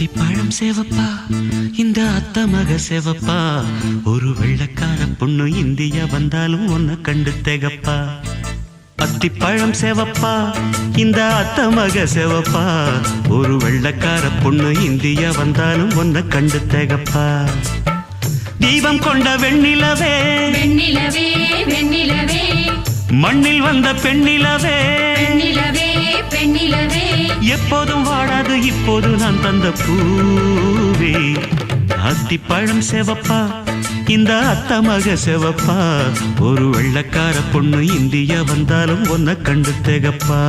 அத்திப்பழம் சேவப்பா இந்த அத்த மக சேவப்பா ஒரு வெள்ளக்கார பொண்ணு இந்தியா வந்தாலும் உன்னை கண்டு திகப்பா அத்திப்பழம் சேவப்பா இந்த அத்த மக சேவப்பா ஒரு வெள்ளக்கார பொண்ணு இந்தியா வந்தாலும் உன்னை கண்டு திகப்பா தீபம் கொண்ட வெண்ணிலவே வெண்ணிலவே வெண்ணிலவே மண்ணில் வந்த பெண்ணிலவே பெண்ணிலவே பெண்ணிலவே எப்போதும் வாடாது இப்போது நான் தந்த பூவே அத்திப்பழம் சேவப்பா இந்த அத்த மக சேவப்பா ஒரு வெள்ளக்கார பொண்ணு இந்தியா வந்தாலும் உன்னை கண்டு திகப்பா